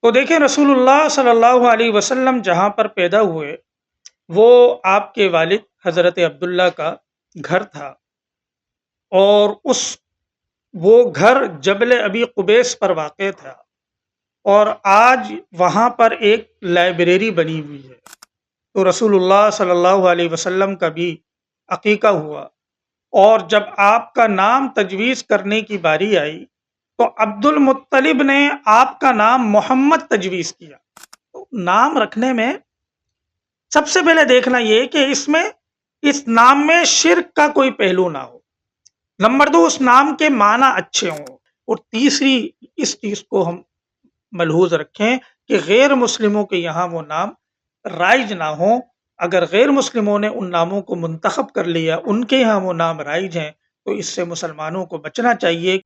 تو دیکھیں رسول اللہ صلی اللہ علیہ وسلم جہاں پر پیدا ہوئے وہ آپ کے والد حضرت عبداللہ کا گھر تھا، اور وہ گھر جبل ابی قبیس پر واقع تھا، اور آج وہاں پر ایک لائبریری بنی ہوئی ہے۔ تو رسول اللہ صلی اللہ علیہ وسلم کا بھی عقیقہ ہوا، اور جب آپ کا نام تجویز کرنے کی باری آئی تو عبد المطلب نے آپ کا نام محمد تجویز کیا۔ تو نام رکھنے میں سب سے پہلے دیکھنا یہ کہ اس نام میں شرک کا کوئی پہلو نہ ہو۔ نمبر دو، اس نام کے معنی اچھے ہوں۔ اور تیسری اس چیز کو ہم ملحوظ رکھیں کہ غیر مسلموں کے یہاں وہ نام رائج نہ ہوں۔ اگر غیر مسلموں نے ان ناموں کو منتخب کر لیا، ان کے یہاں وہ نام رائج ہیں، تو اس سے مسلمانوں کو بچنا چاہیے۔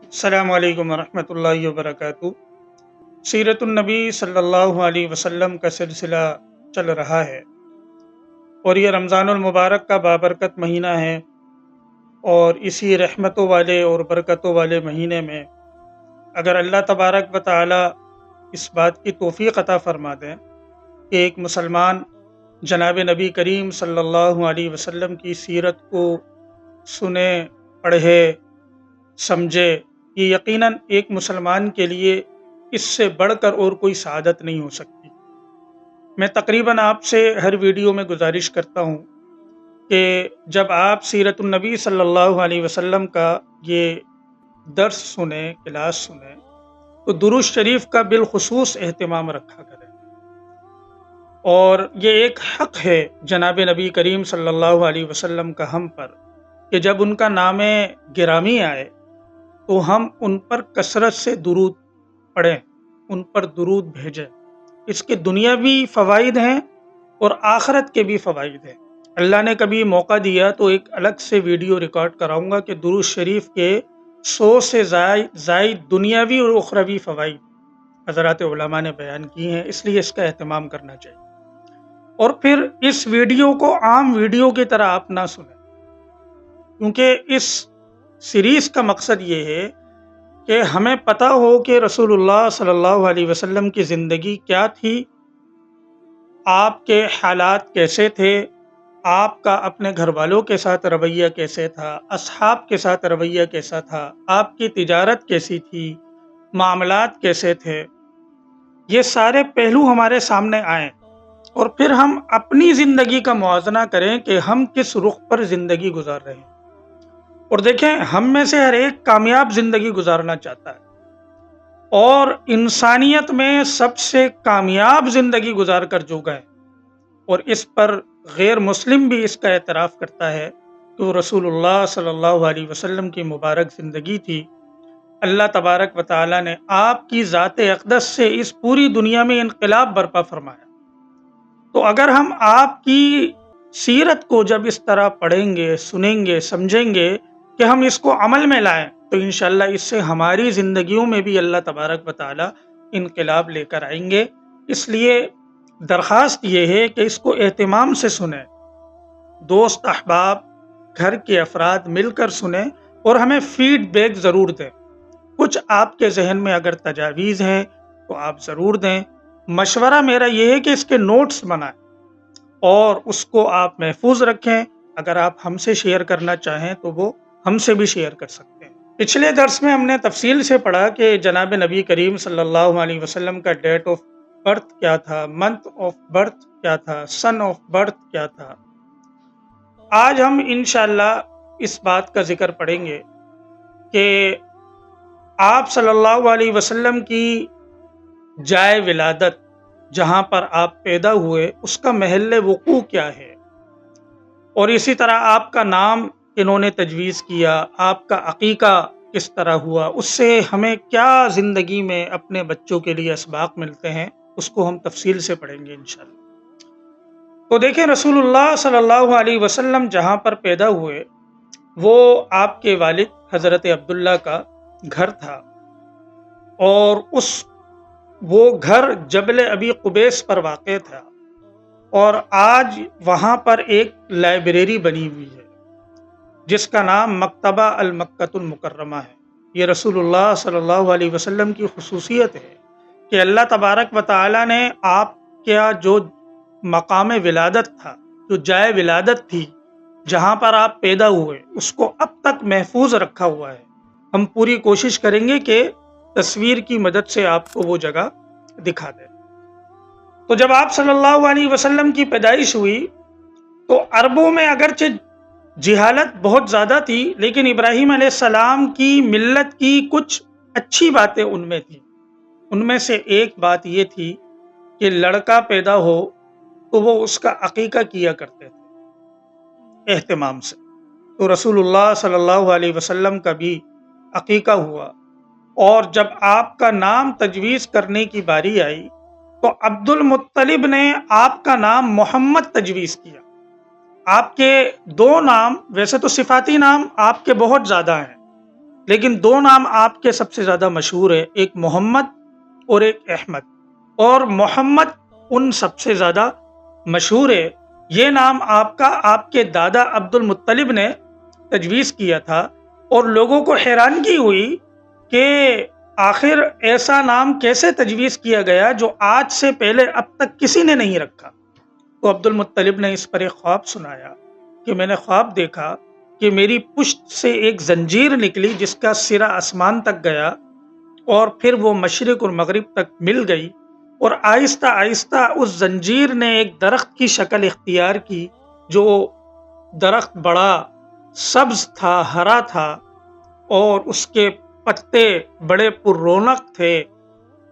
السلام علیکم ورحمۃ اللہ وبرکاتہ۔ سیرت النبی صلی اللہ علیہ وسلم کا سلسلہ چل رہا ہے، اور یہ رمضان المبارک کا بابرکت مہینہ ہے، اور اسی رحمتوں والے اور برکتوں والے مہینے میں اگر اللہ تبارک و تعالی اس بات کی توفیق عطا فرما دیں کہ ایک مسلمان جناب نبی کریم صلی اللہ علیہ وسلم کی سیرت کو سنے، پڑھے، سمجھے، یہ یقیناً ایک مسلمان کے لیے اس سے بڑھ کر اور کوئی سعادت نہیں ہو سکتی۔ میں تقریباً آپ سے ہر ویڈیو میں گزارش کرتا ہوں کہ جب آپ سیرت النبی صلی اللہ علیہ وسلم کا یہ درس سنیں، کلاس سنیں، تو درود شریف کا بالخصوص اہتمام رکھا کریں۔ اور یہ ایک حق ہے جناب نبی کریم صلی اللہ علیہ وسلم کا ہم پر کہ جب ان کا نام گرامی آئے تو ہم ان پر کثرت سے درود پڑھیں، ان پر درود بھیجیں۔ اس کے دنیاوی فوائد ہیں اور آخرت کے بھی فوائد ہیں۔ اللہ نے کبھی موقع دیا تو ایک الگ سے ویڈیو ریکارڈ کراؤں گا کہ درود شریف کے 100 سے زائد دنیاوی اور اخروی فوائد حضرات علماء نے بیان کی ہیں، اس لیے اس کا اہتمام کرنا چاہیے۔ اور پھر اس ویڈیو کو عام ویڈیو کی طرح آپ نہ سنیں، کیونکہ اس سیریز کا مقصد یہ ہے کہ ہمیں پتہ ہو کہ رسول اللہ صلی اللہ علیہ وسلم کی زندگی کیا تھی، آپ کے حالات کیسے تھے، آپ کا اپنے گھر والوں کے ساتھ رویہ کیسے تھا، اصحاب کے ساتھ رویہ کیسا تھا، آپ کی تجارت کیسی تھی، معاملات کیسے تھے، یہ سارے پہلو ہمارے سامنے آئیں، اور پھر ہم اپنی زندگی کا موازنہ کریں کہ ہم کس رخ پر زندگی گزار رہے ہیں۔ اور دیکھیں، ہم میں سے ہر ایک کامیاب زندگی گزارنا چاہتا ہے، اور انسانیت میں سب سے کامیاب زندگی گزار کر جو گئے، اور اس پر غیر مسلم بھی اس کا اعتراف کرتا ہے کہ رسول اللہ صلی اللہ علیہ وسلم کی مبارک زندگی تھی۔ اللہ تبارک و تعالی نے آپ کی ذات اقدس سے اس پوری دنیا میں انقلاب برپا فرمایا۔ تو اگر ہم آپ کی سیرت کو جب اس طرح پڑھیں گے، سنیں گے، سمجھیں گے کہ ہم اس کو عمل میں لائیں، تو انشاءاللہ اس سے ہماری زندگیوں میں بھی اللہ تبارک و تعالی انقلاب لے کر آئیں گے۔ اس لیے درخواست یہ ہے کہ اس کو اہتمام سے سنیں، دوست احباب، گھر کے افراد مل کر سنیں، اور ہمیں فیڈ بیک ضرور دیں۔ کچھ آپ کے ذہن میں اگر تجاویز ہیں تو آپ ضرور دیں۔ مشورہ میرا یہ ہے کہ اس کے نوٹس بنائیں اور اس کو آپ محفوظ رکھیں۔ اگر آپ ہم سے شیئر کرنا چاہیں تو وہ ہم سے بھی شیئر کر سکتے ہیں۔ پچھلے درس میں ہم نے تفصیل سے پڑھا کہ جناب نبی کریم صلی اللہ علیہ وسلم کا ڈیٹ آف برتھ کیا تھا، منتھ آف برتھ کیا تھا، سن آف برتھ کیا تھا۔ آج ہم انشاءاللہ اس بات کا ذکر پڑھیں گے کہ آپ صلی اللہ علیہ وسلم کی جائے ولادت، جہاں پر آپ پیدا ہوئے، اس کا محل وقوع کیا ہے، اور اسی طرح آپ کا نام انہوں نے تجویز کیا، آپ کا عقیقہ کس طرح ہوا، اس سے ہمیں کیا زندگی میں اپنے بچوں کے لیے اسباق ملتے ہیں، اس کو ہم تفصیل سے پڑھیں گے انشاءاللہ۔ تو دیکھیں، رسول اللہ صلی اللہ علیہ وسلم جہاں پر پیدا ہوئے وہ آپ کے والد حضرت عبداللہ کا گھر تھا، اور وہ گھر جبل ابی قبیس پر واقع تھا، اور آج وہاں پر ایک لائبریری بنی ہوئی ہے۔ جس کا نام مکتبہ المکۃ المکرمہ ہے۔ یہ رسول اللہ صلی اللہ علیہ وسلم کی خصوصیت ہے کہ اللہ تبارک و تعالی نے آپ کا جو مقام ولادت تھا، جو جائے ولادت تھی، جہاں پر آپ پیدا ہوئے، اس کو اب تک محفوظ رکھا ہوا ہے۔ ہم پوری کوشش کریں گے کہ تصویر کی مدد سے آپ کو وہ جگہ دکھا دیں۔ تو جب آپ صلی اللہ علیہ وسلم کی پیدائش ہوئی تو عربوں میں اگرچہ جہالت بہت زیادہ تھی، لیکن ابراہیم علیہ السلام کی ملت کی کچھ اچھی باتیں ان میں تھیں۔ ان میں سے ایک بات یہ تھی کہ لڑکا پیدا ہو تو وہ اس کا عقیقہ کیا کرتے تھے اہتمام سے۔ تو رسول اللہ صلی اللہ علیہ وسلم کا بھی عقیقہ ہوا، اور جب آپ کا نام تجویز کرنے کی باری آئی تو عبد المطلب نے آپ کا نام محمد تجویز کیا۔ آپ کے دو نام، ویسے تو صفاتی نام آپ کے بہت زیادہ ہیں، لیکن دو نام آپ کے سب سے زیادہ مشہور ہے، ایک محمد اور ایک احمد، اور محمد ان سب سے زیادہ مشہور ہے۔ یہ نام آپ کا آپ کے دادا عبد المطلب نے تجویز کیا تھا، اور لوگوں کو حیرانگی ہوئی کہ آخر ایسا نام کیسے تجویز کیا گیا جو آج سے پہلے اب تک کسی نے نہیں رکھا۔ تو عبد المطلب نے اس پر ایک خواب سنایا کہ میں نے خواب دیکھا کہ میری پشت سے ایک زنجیر نکلی جس کا سرا آسمان تک گیا، اور پھر وہ مشرق اور مغرب تک مل گئی، اور آہستہ آہستہ اس زنجیر نے ایک درخت کی شکل اختیار کی، جو درخت بڑا سبز تھا، ہرا تھا، اور اس کے پتے بڑے پر رونق تھے۔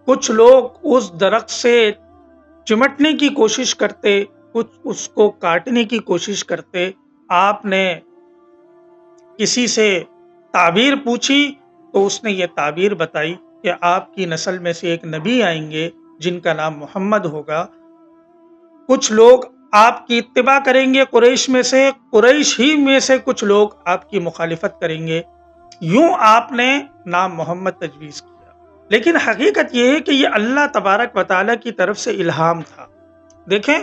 کچھ لوگ اس درخت سے چمٹنے کی کوشش کرتے، کچھ اس کو کاٹنے کی کوشش کرتے۔ آپ نے کسی سے تعبیر پوچھی تو اس نے یہ تعبیر بتائی کہ آپ کی نسل میں سے ایک نبی آئیں گے جن کا نام محمد ہوگا۔ کچھ لوگ آپ کی اتباع کریں گے قریش میں سے، قریش ہی میں سے کچھ لوگ آپ کی مخالفت کریں گے۔ یوں آپ نے نام محمد تجویز کیا، لیکن حقیقت یہ ہے کہ یہ اللہ تبارک و تعالیٰ کی طرف سے الہام تھا۔ دیکھیں،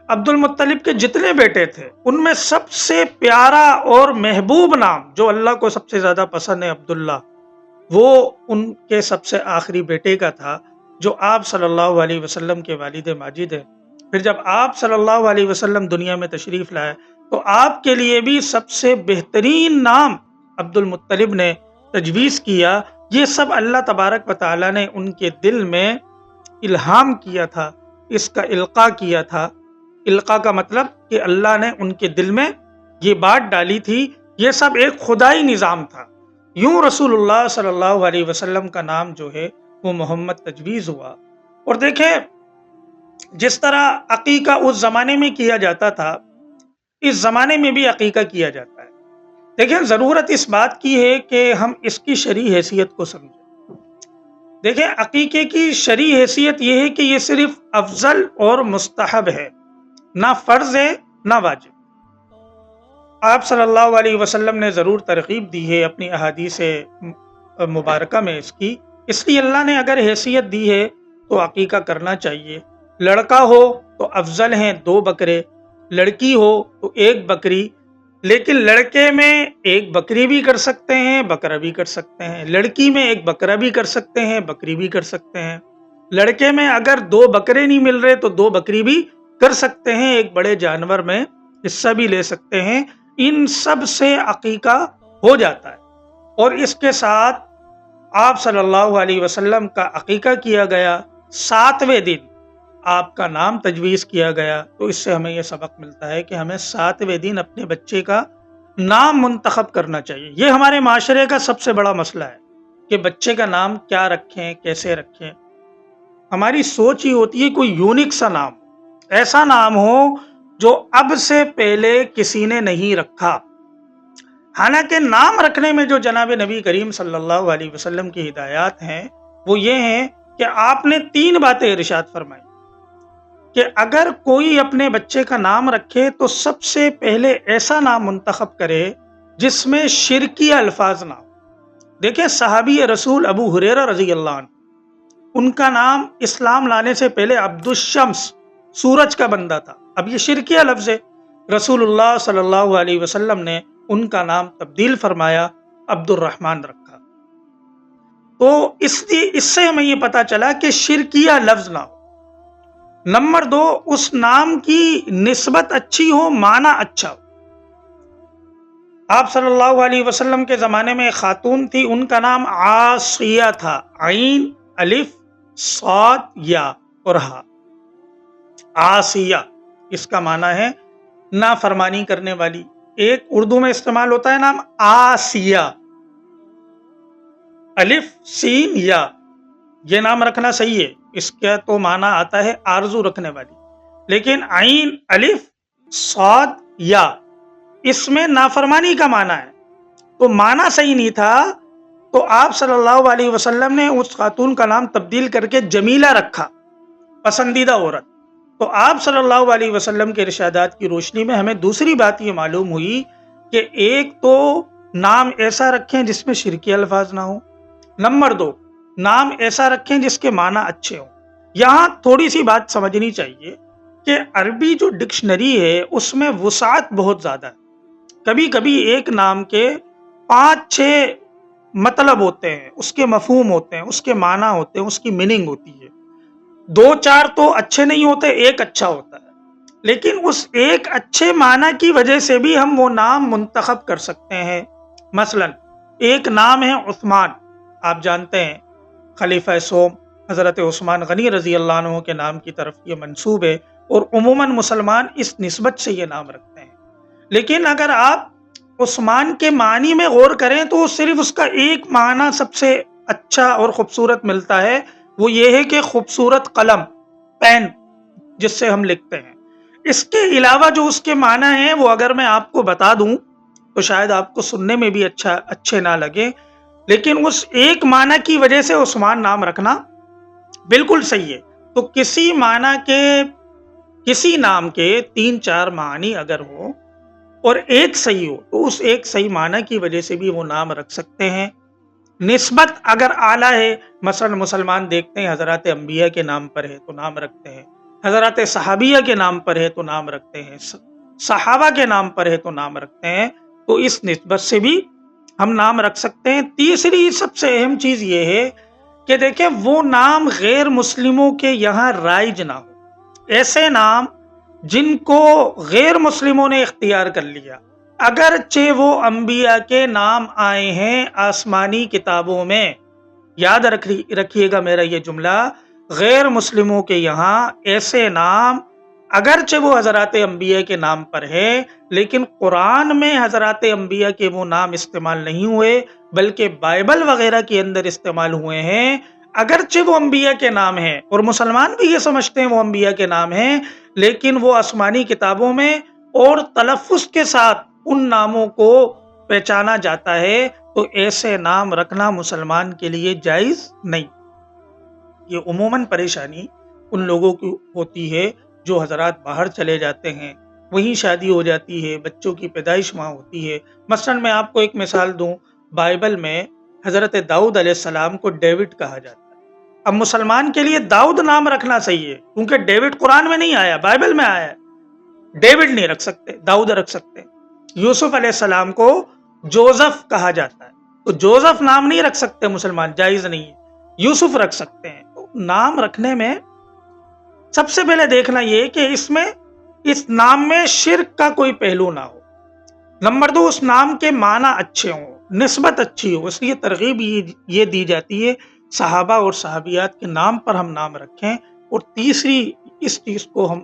عبد المطلب کے جتنے بیٹے تھے ان میں سب سے پیارا اور محبوب نام جو اللہ کو سب سے زیادہ پسند ہے، عبداللہ، وہ ان کے سب سے آخری بیٹے کا تھا، جو آپ صلی اللہ علیہ وسلم کے والد ماجد ہیں۔ پھر جب آپ صلی اللہ علیہ وسلم دنیا میں تشریف لائے تو آپ کے لیے بھی سب سے بہترین نام عبد المطلب نے تجویز کیا۔ یہ سب اللہ تبارک و تعالیٰ نے ان کے دل میں الہام کیا تھا، اس کا القاء کیا تھا۔ القاء کا مطلب کہ اللہ نے ان کے دل میں یہ بات ڈالی تھی۔ یہ سب ایک خدائی نظام تھا۔ یوں رسول اللہ صلی اللہ علیہ وسلم کا نام جو ہے وہ محمد تجویز ہوا۔ اور دیکھیں، جس طرح عقیقہ اس زمانے میں کیا جاتا تھا، اس زمانے میں بھی عقیقہ کیا جاتا ہے۔ دیکھیں، ضرورت اس بات کی ہے کہ ہم اس کی شرعی حیثیت کو سمجھیں۔ دیکھیں، عقیقے کی شرعی حیثیت یہ ہے کہ یہ صرف افضل اور مستحب ہے، نہ فرض ہے نہ واجب۔ آپ صلی اللہ علیہ وسلم نے ضرور ترغیب دی ہے اپنی احادیث مبارکہ میں اس کی، اس لیے اللہ نے اگر حیثیت دی ہے تو عقیقہ کرنا چاہیے۔ لڑکا ہو تو افضل ہیں 2 بکرے، لڑکی ہو تو 1 بکری، لیکن لڑکے میں 1 بکری بھی کر سکتے ہیں، بکرا بھی کر سکتے ہیں، لڑکی میں 1 بکرا بھی کر سکتے ہیں، بکری بھی کر سکتے ہیں، لڑکے میں اگر 2 بکرے نہیں مل رہے تو 2 بکری بھی کر سکتے ہیں، ایک بڑے جانور میں حصہ بھی لے سکتے ہیں۔ ان سب سے عقیقہ ہو جاتا ہے، اور اس کے ساتھ آپ صلی اللہ علیہ وسلم کا عقیقہ کیا گیا، 7ویں دن آپ کا نام تجویز کیا گیا۔ تو اس سے ہمیں یہ سبق ملتا ہے کہ ہمیں 7ویں دن اپنے بچے کا نام منتخب کرنا چاہیے۔ یہ ہمارے معاشرے کا سب سے بڑا مسئلہ ہے کہ بچے کا نام کیا رکھیں، کیسے رکھیں۔ ہماری سوچ ہی ہوتی ہے کوئی یونیک سا نام، ایسا نام ہو جو اب سے پہلے کسی نے نہیں رکھا۔ حالانکہ نام رکھنے میں جو جناب نبی کریم صلی اللہ علیہ وسلم کی ہدایات ہیں وہ یہ ہیں کہ آپ نے 3 باتیں ارشاد فرمائی کہ اگر کوئی اپنے بچے کا نام رکھے تو سب سے پہلے ایسا نام منتخب کرے جس میں شرکی الفاظ نہ ہو۔ دیکھیں، صحابی رسول ابو ہریرہ رضی اللہ عنہ، ان کا نام اسلام لانے سے پہلے عبد الشمس، سورج کا بندہ تھا۔ اب یہ شرکیہ لفظ ہے، رسول اللہ صلی اللہ علیہ وسلم نے ان کا نام تبدیل فرمایا، عبد الرحمن رکھا۔ تو اس سے ہمیں یہ پتا چلا کہ شرکیہ لفظ نہ ہو۔ نمبر 2، اس نام کی نسبت اچھی ہو، معنی اچھا ہو۔ آپ صلی اللہ علیہ وسلم کے زمانے میں ایک خاتون تھی، ان کا نام عاصیہ تھا، عین الف صاد یا اور ہا، عاصیہ، اس کا معنی ہے نافرمانی کرنے والی۔ ایک اردو میں استعمال ہوتا ہے نام آسیہ، الف سین یا، یہ نام رکھنا صحیح ہے، اس کا تو معنی آتا ہے آرزو رکھنے والی، لیکن عین الف صاد یا، اس میں نافرمانی کا معنی ہے، تو معنی صحیح نہیں تھا، تو آپ صلی اللہ علیہ وسلم نے اس خاتون کا نام تبدیل کر کے جمیلہ رکھا، پسندیدہ عورت۔ تو آپ صلی اللہ علیہ وسلم کے ارشادات کی روشنی میں ہمیں دوسری بات یہ معلوم ہوئی کہ ایک تو نام ایسا رکھیں جس میں شرکی الفاظ نہ ہوں، نمبر 2، نام ایسا رکھیں جس کے معنی اچھے ہوں۔ یہاں تھوڑی سی بات سمجھنی چاہیے کہ عربی جو ڈکشنری ہے اس میں وسعت بہت زیادہ ہے، کبھی کبھی ایک نام کے 5-6 مطلب ہوتے ہیں، اس کے مفہوم ہوتے ہیں، اس کے معنی ہوتے ہیں، اس کی میننگ ہوتی ہے، 2-4 تو اچھے نہیں ہوتے، ایک اچھا ہوتا ہے، لیکن اس ایک اچھے معنی کی وجہ سے بھی ہم وہ نام منتخب کر سکتے ہیں۔ مثلا ایک نام ہے عثمان، آپ جانتے ہیں خلیفہ سوم حضرت عثمان غنی رضی اللہ عنہ کے نام کی طرف یہ منسوب ہے، اور عموماً مسلمان اس نسبت سے یہ نام رکھتے ہیں، لیکن اگر آپ عثمان کے معنی میں غور کریں تو صرف اس کا ایک معنی سب سے اچھا اور خوبصورت ملتا ہے، وہ یہ ہے کہ خوبصورت قلم، پین جس سے ہم لکھتے ہیں۔ اس کے علاوہ جو اس کے معنی ہیں وہ اگر میں آپ کو بتا دوں تو شاید آپ کو سننے میں بھی اچھے نہ لگے، لیکن اس ایک معنی کی وجہ سے عثمان نام رکھنا بالکل صحیح ہے۔ تو کسی نام کے 3-4 معنی اگر ہو اور ایک صحیح ہو تو اس ایک صحیح معنی کی وجہ سے بھی وہ نام رکھ سکتے ہیں۔ نسبت اگر اعلیٰ ہے، مثلا مسلمان دیکھتے ہیں حضرات انبیاء کے نام پر ہے تو نام رکھتے ہیں، حضرات صحابیہ کے نام پر ہے تو نام رکھتے ہیں، صحابہ کے نام پر ہے تو نام رکھتے ہیں، تو اس نسبت سے بھی ہم نام رکھ سکتے ہیں۔ تیسری سب سے اہم چیز یہ ہے کہ دیکھیں وہ نام غیر مسلموں کے یہاں رائج نہ ہو، ایسے نام جن کو غیر مسلموں نے اختیار کر لیا، اگرچہ وہ انبیاء کے نام آئے ہیں آسمانی کتابوں میں، یاد رکھیے گا میرا یہ جملہ، غیر مسلموں کے یہاں ایسے نام اگرچہ وہ حضرات انبیاء کے نام پر ہے، لیکن قرآن میں حضرات انبیاء کے وہ نام استعمال نہیں ہوئے، بلکہ بائبل وغیرہ کے اندر استعمال ہوئے ہیں۔ اگرچہ وہ انبیاء کے نام ہیں اور مسلمان بھی یہ سمجھتے ہیں وہ انبیاء کے نام ہیں، لیکن وہ آسمانی کتابوں میں اور تلفظ کے ساتھ ان ناموں کو پہچانا جاتا ہے، تو ایسے نام رکھنا مسلمان کے لیے جائز نہیں۔ یہ عموماً پریشانی ان لوگوں کی ہوتی ہے جو حضرات باہر چلے جاتے ہیں، وہیں شادی ہو جاتی ہے، بچوں کی پیدائش وہاں ہوتی ہے۔ مثلا میں آپ کو ایک مثال دوں، بائبل میں حضرت داؤد علیہ السلام کو ڈیوڈ کہا جاتا ہے، اب مسلمان کے لیے داؤد نام رکھنا صحیح ہے، کیونکہ ڈیوڈ قرآن میں نہیں آیا، بائبل میں آیا ہے، ڈیوڈ نہیں رکھ سکتے، داؤد رکھ سکتے۔ یوسف علیہ السلام کو جوزف کہا جاتا ہے، تو جوزف نام نہیں رکھ سکتے مسلمان، جائز نہیں ہے، یوسف رکھ سکتے ہیں۔ تو نام رکھنے میں سب سے پہلے دیکھنا یہ کہ اس نام میں شرک کا کوئی پہلو نہ ہو، نمبر 2 اس نام کے معنی اچھے ہوں، نسبت اچھی ہو، اس لیے ترغیب یہ دی جاتی ہے صحابہ اور صحابیات کے نام پر ہم نام رکھیں۔ اور تیسری اس چیز کو ہم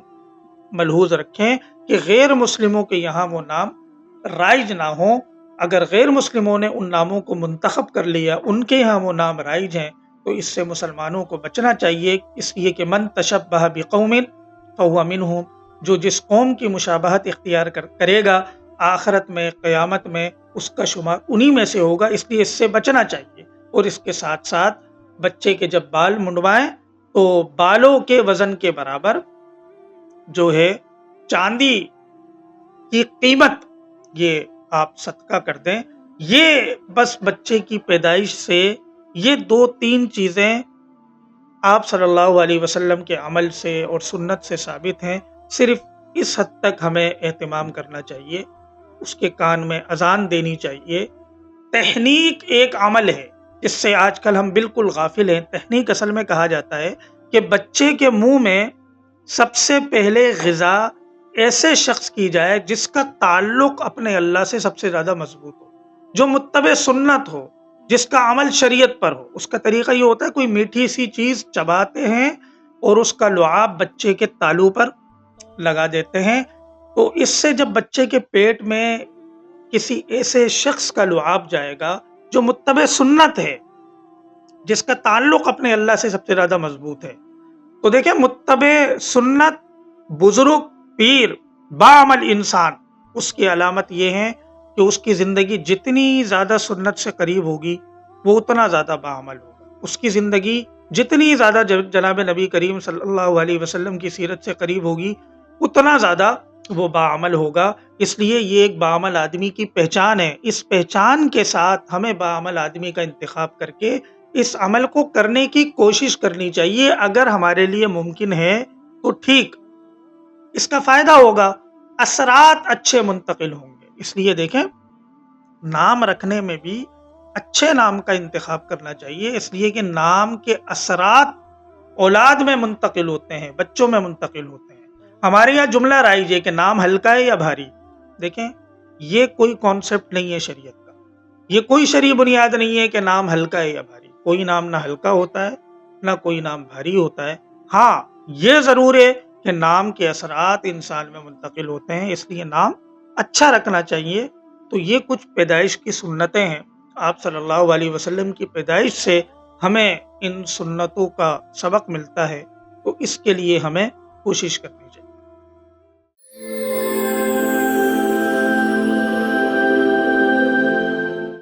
ملحوظ رکھیں کہ غیر مسلموں کے یہاں وہ نام رائج نہ ہوں، اگر غیر مسلموں نے ان ناموں کو منتخب کر لیا، ان کے یہاں وہ نام رائج ہیں، تو اس سے مسلمانوں کو بچنا چاہیے، اس لیے کہ من تشبہ بقوم فہو منہم، جو جس قوم کی مشابہت اختیار کرے گا آخرت میں قیامت میں اس کا شمار انہی میں سے ہوگا، اس لیے اس سے بچنا چاہیے۔ اور اس کے ساتھ ساتھ بچے کے جب بال منڈوائیں تو بالوں کے وزن کے برابر جو ہے چاندی کی قیمت یہ آپ صدقہ کر دیں۔ یہ بس بچے کی پیدائش سے یہ 2-3 چیزیں آپ صلی اللہ علیہ وسلم کے عمل سے اور سنت سے ثابت ہیں، صرف اس حد تک ہمیں اہتمام کرنا چاہیے۔ اس کے کان میں اذان دینی چاہیے۔ تحنیک ایک عمل ہے جس سے آج کل ہم بالکل غافل ہیں۔ تحنیک اصل میں کہا جاتا ہے کہ بچے کے منہ میں سب سے پہلے غذا ایسے شخص کی جائے جس کا تعلق اپنے اللہ سے سب سے زیادہ مضبوط ہو، جو متبع سنت ہو، جس کا عمل شریعت پر ہو۔ اس کا طریقہ یہ ہوتا ہے کوئی میٹھی سی چیز چباتے ہیں اور اس کا لعاب بچے کے تالو پر لگا دیتے ہیں، تو اس سے جب بچے کے پیٹ میں کسی ایسے شخص کا لعاب جائے گا جو متبع سنت ہے، جس کا تعلق اپنے اللہ سے سب سے زیادہ مضبوط ہے، تو دیکھیں متبع سنت، بزرگ، پیر، باعمل انسان، اس کی علامت یہ ہے کہ اس کی زندگی جتنی زیادہ سنت سے قریب ہوگی وہ اتنا زیادہ باعمل ہوگا۔ اس کی زندگی جتنی زیادہ جناب نبی کریم صلی اللہ علیہ وسلم کی سیرت سے قریب ہوگی اتنا زیادہ وہ باعمل ہوگا۔ اس لیے یہ ایک باعمل آدمی کی پہچان ہے۔ اس پہچان کے ساتھ ہمیں باعمل آدمی کا انتخاب کر کے اس عمل کو کرنے کی کوشش کرنی چاہیے۔ اگر ہمارے لیے ممکن ہے تو ٹھیک، اس کا فائدہ ہوگا، اثرات اچھے منتقل ہوں گے۔ اس لیے دیکھیں نام رکھنے میں بھی اچھے نام کا انتخاب کرنا چاہیے، اس لیے کہ نام کے اثرات اولاد میں منتقل ہوتے ہیں، بچوں میں منتقل ہوتے ہیں۔ ہمارے یہاں جملہ رائج ہے کہ نام ہلکا ہے یا بھاری۔ دیکھیں یہ کوئی کانسیپٹ نہیں ہے شریعت کا، یہ کوئی شرعی بنیاد نہیں ہے کہ نام ہلکا ہے یا بھاری۔ کوئی نام نہ ہلکا ہوتا ہے نہ کوئی نام بھاری ہوتا ہے۔ ہاں یہ ضرور ہے کہ نام کے اثرات انسان میں منتقل ہوتے ہیں، اس لیے نام اچھا رکھنا چاہیے۔ تو یہ کچھ پیدائش کی سنتیں ہیں، آپ صلی اللہ علیہ وسلم کی پیدائش سے ہمیں ان سنتوں کا سبق ملتا ہے، تو اس کے لیے ہمیں کوشش کرنی چاہیے۔